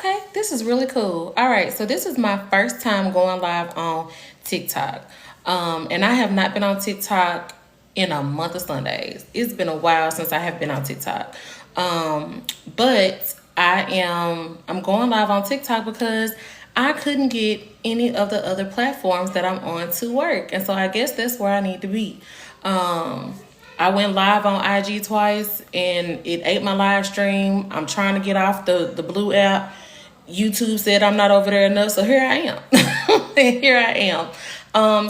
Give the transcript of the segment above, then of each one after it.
Okay, this is really cool. All right, so this is my first time going live on TikTok. And I have not been on TikTok in a month of Sundays. It's been a while since I have been on TikTok. But I'm going live on TikTok because I couldn't get any of the other platforms that I'm on to work. And so I guess that's where I need to be. I went live on IG twice and it ate my live stream. I'm trying to get off the blue app. YouTube said I'm not over there enough, so here I am. Here I am.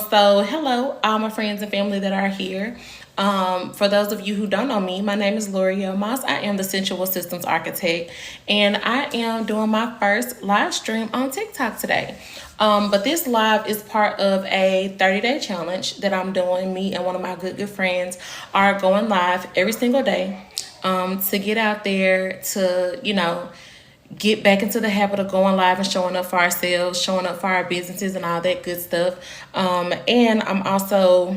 So hello, all my friends and family that are here. For those of you who don't know me, my name is Loreal Moss. I am the Sensual Systems Architect, and I am doing my first live stream on TikTok today. But this live is part of a 30-day challenge that I'm doing. Me and one of my good friends are going live every single day to get out there to, get back into the habit of going live and showing up for ourselves, showing up for our businesses and all that good stuff. And I'm also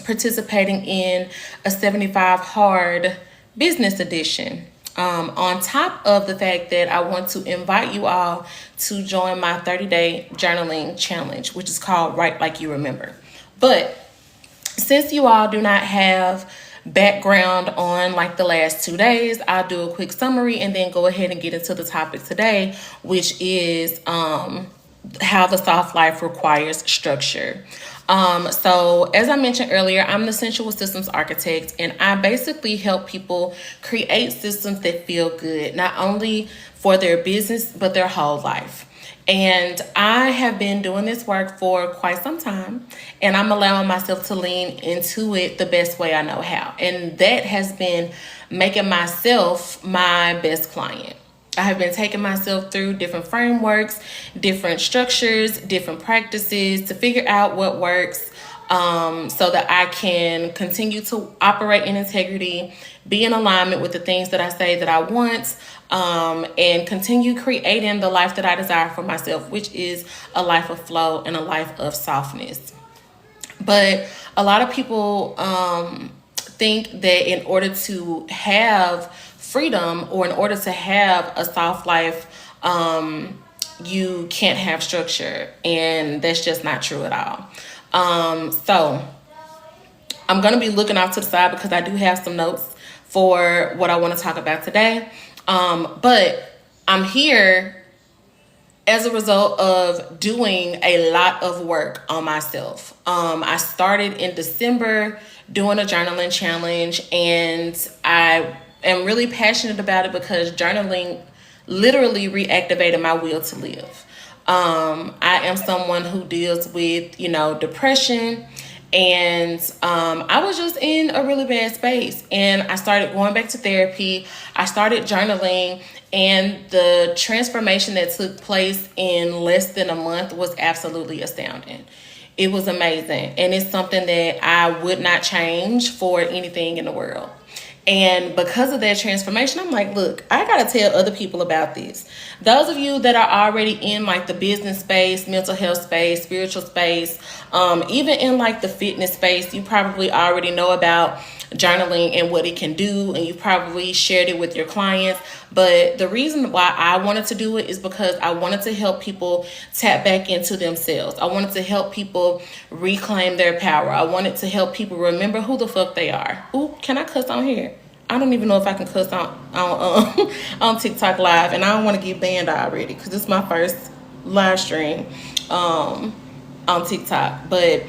participating in a 75 hard business edition. On top of the fact that I want to invite you all to join my 30-day journaling challenge, which is called Write Like You Remember. But since you all do not have background on like the last 2 days, I'll do a quick summary and then go ahead and get into the topic today, which is how the soft life requires structure. So as I mentioned earlier, I'm the Sensual Systems Architect, and I basically help people create systems that feel good, not only for their business, but their whole life. And I have been doing this work for quite some time, and I'm allowing myself to lean into it the best way I know how. And that has been making myself my best client. I have been taking myself through different frameworks, different structures, different practices to figure out what works so that I can continue to operate in integrity, be in alignment with the things that I say that I want, and continue creating the life that I desire for myself, which is a life of flow and a life of softness. But a lot of people think that in order to have freedom or in order to have a soft life, you can't have structure, and that's just not true at all. So I'm going to be looking off to the side because I do have some notes for what I want to talk about today. But I'm here as a result of doing a lot of work on myself. I started in December doing a journaling challenge, and I am really passionate about it because journaling literally reactivated my will to live. I am someone who deals with, depression, and I was just in a really bad space, and I started going back to therapy. I started journaling, and the transformation that took place in less than a month was absolutely astounding. It was amazing, and it's something that I would not change for anything in the world. And because of that transformation, I'm like, look, I got to tell other people about this. Those of you that are already in like the business space, mental health space, spiritual space, even in like the fitness space, you probably already know about journaling and what it can do, and you probably shared it with your clients. But the reason why I wanted to do it is because I wanted to help people tap back into themselves. I wanted to help people reclaim their power. I wanted to help people remember who the fuck they are. Ooh, can I cuss on here? I don't even know if I can cuss on TikTok live, and I don't want to get banned already because this is my first live stream on TikTok. But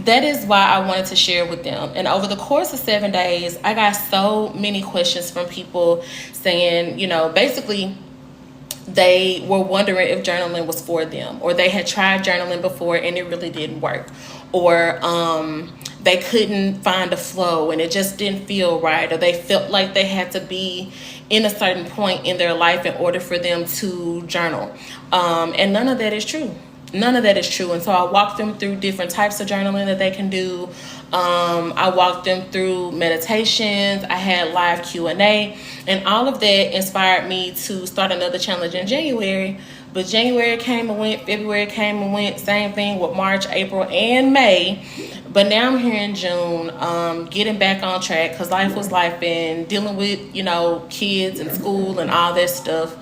that is why I wanted to share with them. And over the course of 7 days, I got so many questions from people saying, basically they were wondering if journaling was for them, or they had tried journaling before and it really didn't work, or they couldn't find a flow and it just didn't feel right, or they felt like they had to be in a certain point in their life in order for them to journal. And none of that is true. None of that is true. And so I walked them through different types of journaling that they can do. I walked them through meditations. I had live Q&A, and all of that inspired me to start another challenge in January. But January came and went, February came and went, same thing with March, April, and May. But now I'm here in June, getting back on track because life was life and dealing with, kids and school and all that stuff.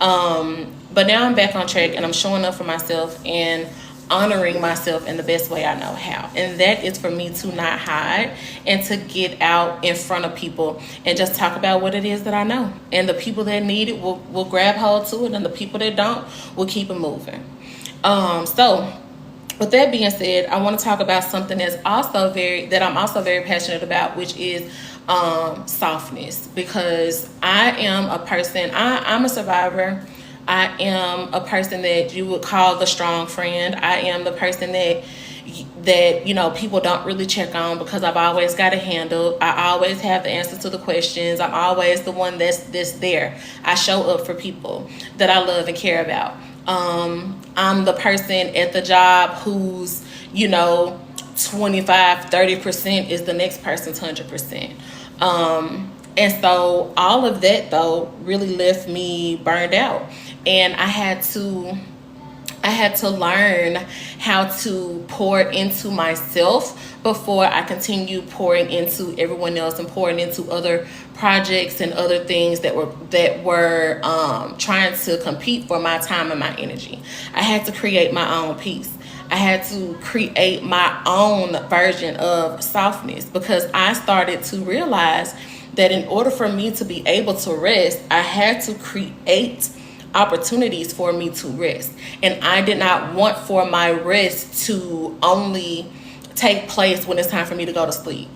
But now I'm back on track and I'm showing up for myself and honoring myself in the best way I know how. And that is for me to not hide and to get out in front of people and just talk about what it is that I know. And the people that need it will grab hold to it, and the people that don't will keep it moving. So with that being said, I want to talk about something that I'm also very passionate about, which is softness, because I am a person, I'm a survivor. I am a person that you would call the strong friend. I am the person that people don't really check on because I've always got it handled. I always have the answers to the questions. I'm always the one that's there. I show up for people that I love and care about. I'm the person at the job who's 25-30% is the next person's 100%. And so all of that though really left me burned out, and I had to learn how to pour into myself before I continue pouring into everyone else and pouring into other projects and other things that were trying to compete for my time and my energy. I had to create my own peace. I had to create my own version of softness, because I started to realize that in order for me to be able to rest, I had to create opportunities for me to rest. And I did not want for my rest to only take place when it's time for me to go to sleep.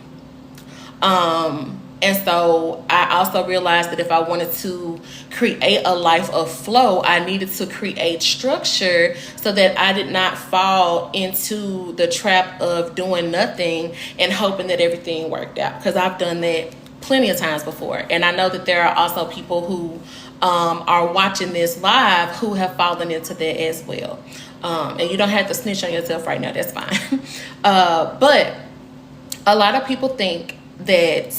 And so I also realized that if I wanted to create a life of flow, I needed to create structure so that I did not fall into the trap of doing nothing and hoping that everything worked out, because I've done that plenty of times before. And I know that there are also people who are watching this live who have fallen into that as well. And you don't have to snitch on yourself right now. That's fine. But a lot of people think that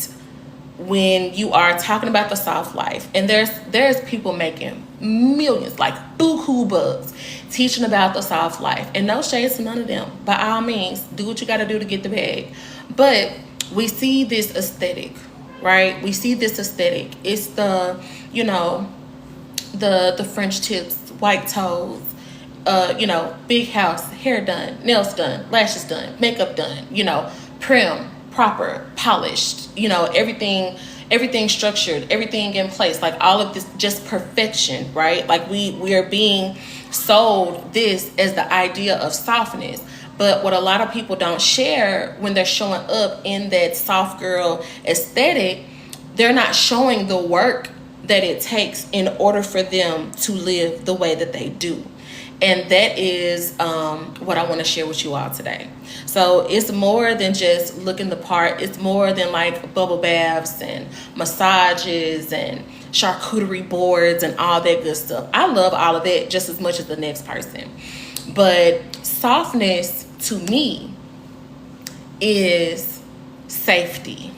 when you are talking about the soft life, and there's people making millions, like buku bucks, teaching about the soft life, and no shade to none of them. By all means, do what you got to do to get the bag. But we see this aesthetic, right? We see this aesthetic. It's the the French tips, white toes, big house, hair done, nails done, lashes done, makeup done, prim, proper, polished, everything structured, everything in place, like all of this, just perfection, right? Like we are being sold this as the idea of softness. But what a lot of people don't share when they're showing up in that soft girl aesthetic, they're not showing the work that it takes in order for them to live the way that they do. And that is what I want to share with you all today. So it's more than just looking the part. It's more than like bubble baths and massages and charcuterie boards and all that good stuff. I love all of that just as much as the next person. But softness to me is safety.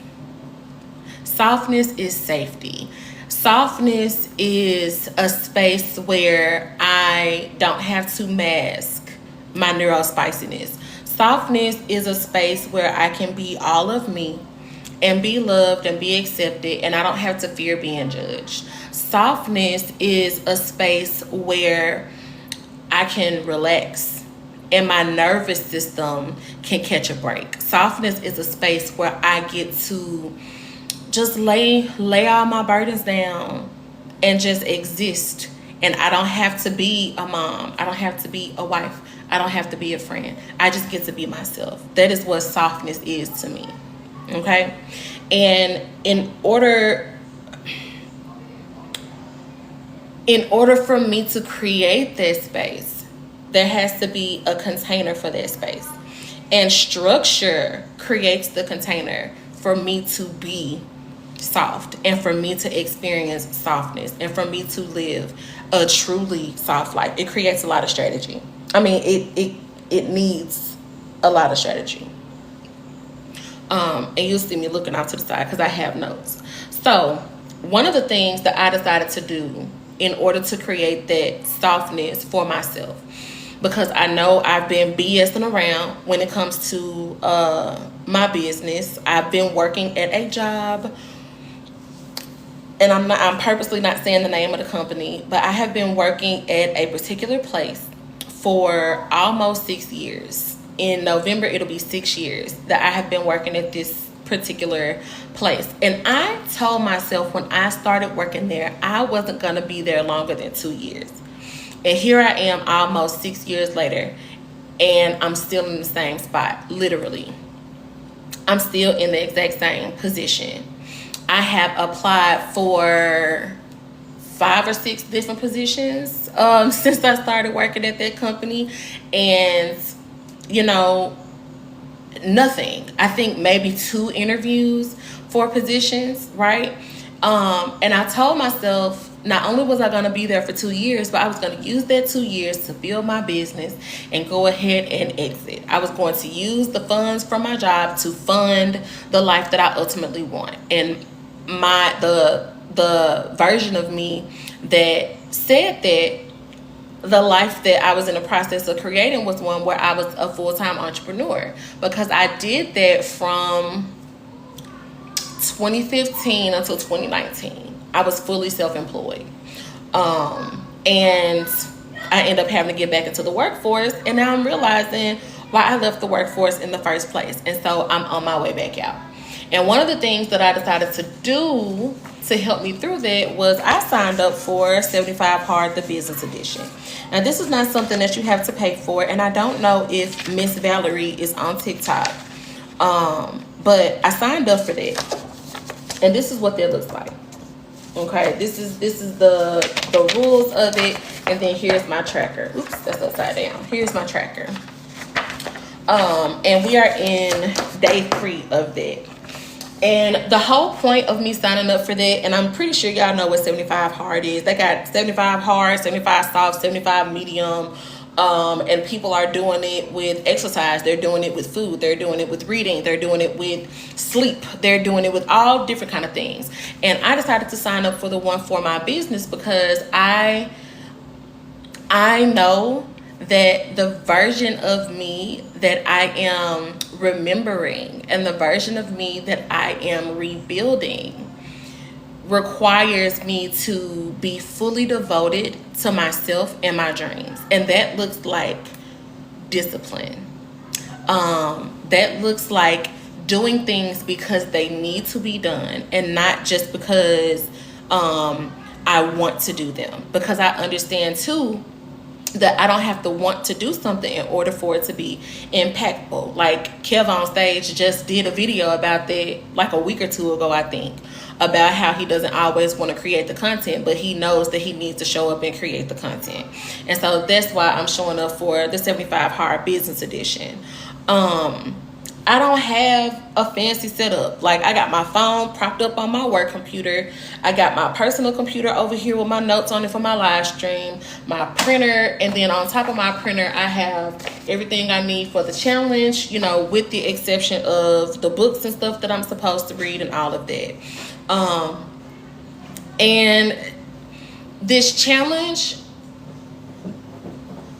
Softness is safety. Softness is a space where I don't have to mask my neurospiciness. Softness is a space where I can be all of me and be loved and be accepted, and I don't have to fear being judged. Softness is a space where I can relax and my nervous system can catch a break. Softness is a space where I get to just lay all my burdens down and just exist. And I don't have to be a mom. I don't have to be a wife. I don't have to be a friend. I just get to be myself. That is what softness is to me. Okay? And in order for me to create that space, there has to be a container for that space. And structure creates the container for me to be soft and for me to experience softness and for me to live a truly soft life. It creates a lot of strategy. I mean, it needs a lot of strategy. And you'll see me looking off to the side because I have notes. So one of the things that I decided to do in order to create that softness for myself, because I know I've been BSing around when it comes to my business. I've been working at a job and I'm purposely not saying the name of the company, but I have been working at a particular place for almost 6 years. In November, it'll be 6 years that I have been working at this particular place. And I told myself when I started working there, I wasn't going to be there longer than 2 years. And here I am almost 6 years later, and I'm still in the same spot, literally. I'm still in the exact same position. I have applied for 5 or 6 different positions since I started working at that company, and nothing. I think maybe 2 interviews for positions, right? And I told myself not only was I going to be there for 2 years, but I was going to use that 2 years to build my business and go ahead and exit. I was going to use the funds from my job to fund the life that I ultimately want. And the version of me that said that the life that I was in the process of creating was one where I was a full-time entrepreneur, because I did that from 2015 until 2019. I was fully self-employed. And I ended up having to get back into the workforce, and now I'm realizing why I left the workforce in the first place. And so I'm on my way back out. And one of the things that I decided to do to help me through that was I signed up for 75 Hard, the business edition. Now, this is not something that you have to pay for, and I don't know if Miss Valerie is on TikTok, but I signed up for that, and this is what that looks like. Okay, this is the rules of it, and then here's my tracker. Oops, that's upside down. Here's my tracker, and we are in day 3 of that. And the whole point of me signing up for that, and I'm pretty sure y'all know what 75 hard is. They got 75 hard, 75 soft, 75 medium. And people are doing it with exercise. They're doing it with food. They're doing it with reading. They're doing it with sleep. They're doing it with all different kind of things. And I decided to sign up for the one for my business because I know that the version of me that I am remembering and the version of me that I am rebuilding requires me to be fully devoted to myself and my dreams. And that looks like discipline. That looks like doing things because they need to be done and not just because I want to do them. Because I understand too that I don't have to want to do something in order for it to be impactful. Like Kev on stage just did a video about that like a week or 2 ago, I think, about how he doesn't always want to create the content, but he knows that he needs to show up and create the content. And so that's why I'm showing up for the 75 Hard Business Edition. I don't have a fancy setup. Like, I got my phone propped up on my work computer. I got my personal computer over here with my notes on it for my live stream, my printer, and then on top of my printer, I have everything I need for the challenge, with the exception of the books and stuff that I'm supposed to read and all of that. And this challenge,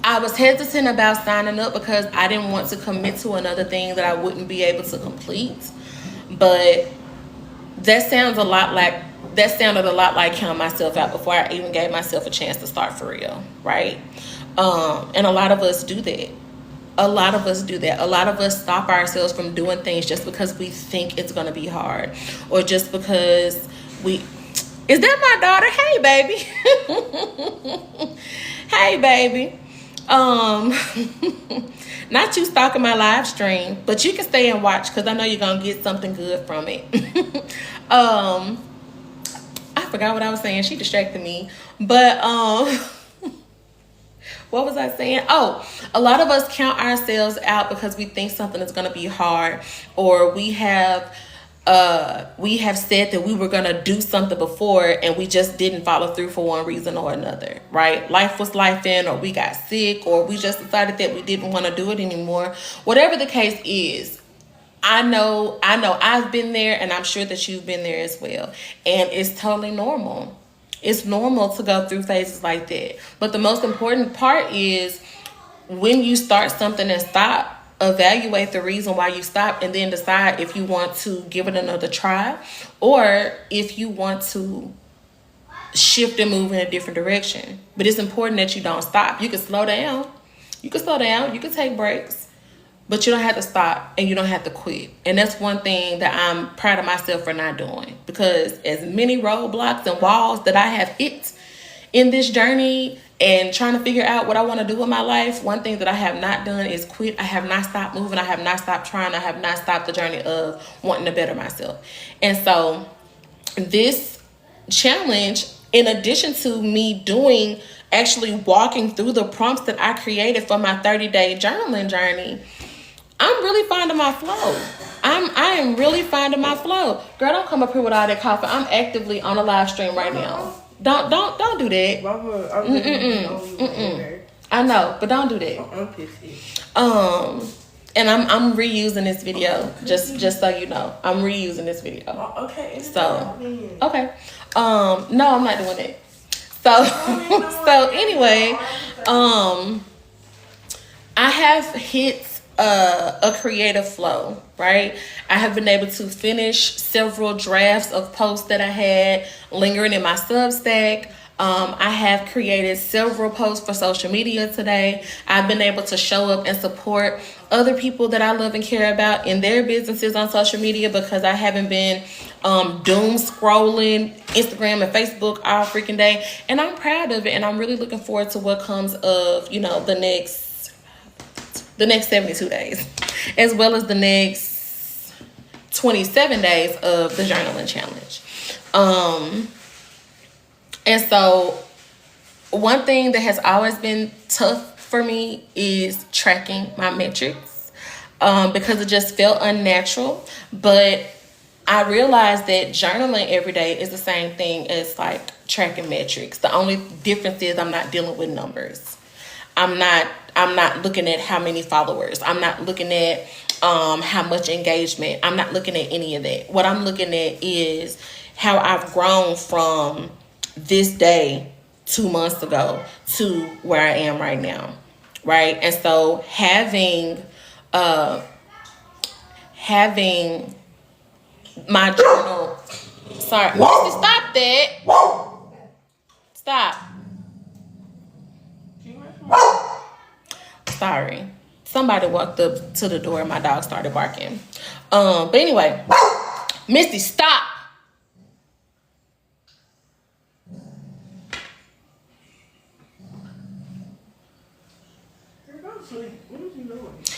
I was hesitant about signing up because I didn't want to commit to another thing that I wouldn't be able to complete. But that sounded a lot like counting myself out before I even gave myself a chance to start for real, right? And a lot of us do that. A lot of us stop ourselves from doing things just because we think it's going to be hard, or just because is that my daughter? Hey, baby. Hey, baby. Not you stalking my live stream, but you can stay and watch because I know you're gonna get something good from it. I forgot what I was saying. She distracted me, but what was I saying? Oh, a lot of us count ourselves out because we think something is gonna be hard, or we have said that we were going to do something before and we just didn't follow through for one reason or another, right? Life was lifing, or we got sick, or we just decided that we didn't want to do it anymore. Whatever the case is, I know I've been there, and I'm sure that you've been there as well. And it's totally normal. It's normal to go through phases like that. But the most important part is when you start something and stop, evaluate the reason why you stopped, and then decide if you want to give it another try, or if you want to shift and move in a different direction. But it's important that you don't stop. You can slow down. You can take breaks. But you don't have to stop and you don't have to quit. And that's one thing that I'm proud of myself for not doing. Because as many roadblocks and walls that I have hit in this journey and trying to figure out what I want to do with my life, one thing that I have not done is quit. I have not stopped moving. I have not stopped trying. I have not stopped the journey of wanting to better myself. And so this challenge, in addition to me actually walking through the prompts that I created for my 30-day journaling journey, I'm really finding my flow. I am really finding my flow. Girl, don't come up here with all that coffee. I'm actively on a live stream right now. Don't do that. I know, but don't do that. I'm pissed. And I'm reusing this video, just so you know. I'm reusing this video. Okay. So, okay. No, I'm not doing it. So anyway, I have hit a creative flow, right? I have been able to finish several drafts of posts that I had lingering in my Substack. I have created several posts for social media today. I've been able to show up and support other people that I love and care about in their businesses on social media because I haven't been doom scrolling Instagram and Facebook all freaking day. And I'm proud of it. And I'm really looking forward to what comes of, the next 72 days, as well as the next 27 days of the journaling challenge. And so one thing that has always been tough for me is tracking my metrics, because it just felt unnatural. But I realized that journaling every day is the same thing as like tracking metrics. The only difference is I'm not dealing with numbers. I'm not looking at how many followers. I'm not looking at how much engagement. I'm not looking at any of that. What I'm looking at is how I've grown from this day 2 months ago to where I am right now, right? And so having my journal. Sorry, stop that. Stop. Sorry. Somebody walked up to the door and my dog started barking. But anyway, Misty, stop.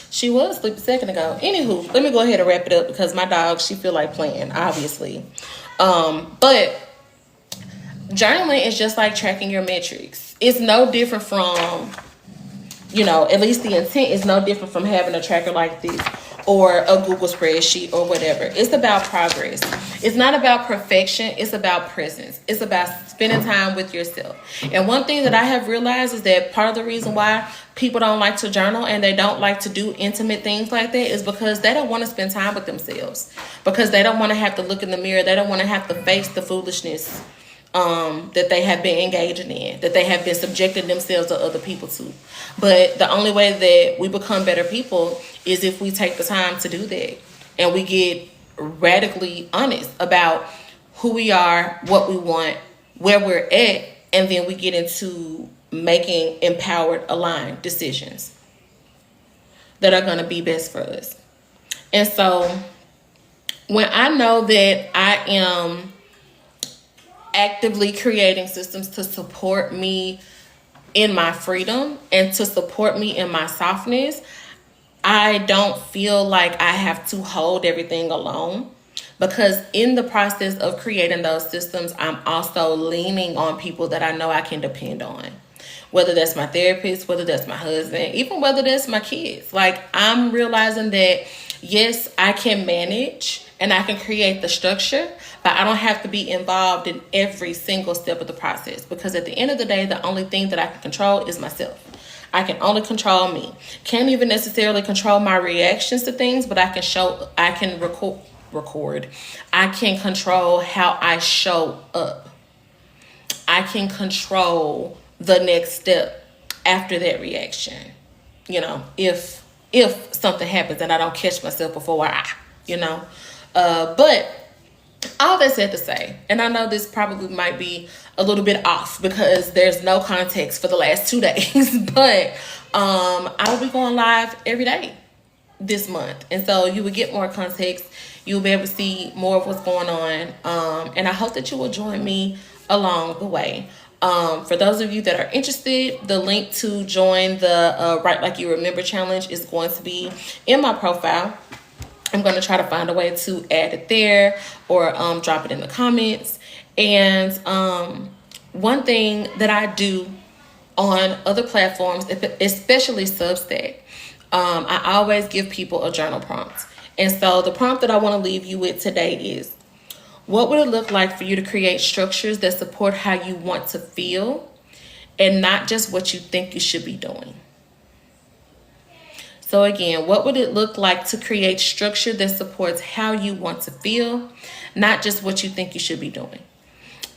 She was asleep a second ago. Anywho, let me go ahead and wrap it up because my dog, she feel like playing, obviously. But journaling is just like tracking your metrics. It's no different from, at least the intent is no different from having a tracker like this or a Google spreadsheet or whatever. It's about progress. It's not about perfection. It's about presence. It's about spending time with yourself. And one thing that I have realized is that part of the reason why people don't like to journal and they don't like to do intimate things like that is because they don't want to spend time with themselves, because they don't want to have to look in the mirror. They don't want to have to face the foolishness that they have been engaging in, that they have been subjecting themselves or other people to. But the only way that we become better people is if we take the time to do that and we get radically honest about who we are, what we want, where we're at, and then we get into making empowered, aligned decisions that are going to be best for us. And so when I know that I am actively creating systems to support me in my freedom and to support me in my softness, I don't feel like I have to hold everything alone, because in the process of creating those systems, I'm also leaning on people that I know I can depend on, whether that's my therapist, whether that's my husband, even whether that's my kids. Like, I'm realizing that, yes, I can manage and I can create the structure, but I don't have to be involved in every single step of the process, because at the end of the day, the only thing that I can control is myself. I can only control me. Can't even necessarily control my reactions to things, but I can record. I can control how I show up. I can control the next step after that reaction. If something happens and I don't catch myself before but all that said to say, and I know this probably might be a little bit off because there's no context for the last 2 days, but I will be going live every day this month, and so you will get more context. You'll be able to see more of what's going on, and I hope that you will join me along the way. For those of you that are interested, the link to join the Write Like You Remember challenge is going to be in my profile. I'm going to try to find a way to add it there or drop it in the comments. And one thing that I do on other platforms, especially Substack, I always give people a journal prompt. And so the prompt that I want to leave you with today is, what would it look like for you to create structures that support how you want to feel and not just what you think you should be doing? So again, what would it look like to create structure that supports how you want to feel, not just what you think you should be doing?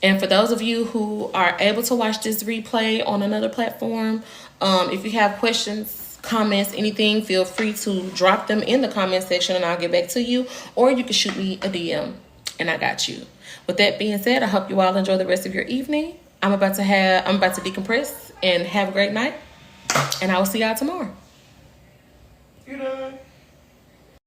And for those of you who are able to watch this replay on another platform, if you have questions, comments, anything, feel free to drop them in the comment section and I'll get back to you, or you can shoot me a DM and I got you. With that being said, I hope you all enjoy the rest of your evening. I'm about to decompress and have a great night, and I will see y'all tomorrow. You done?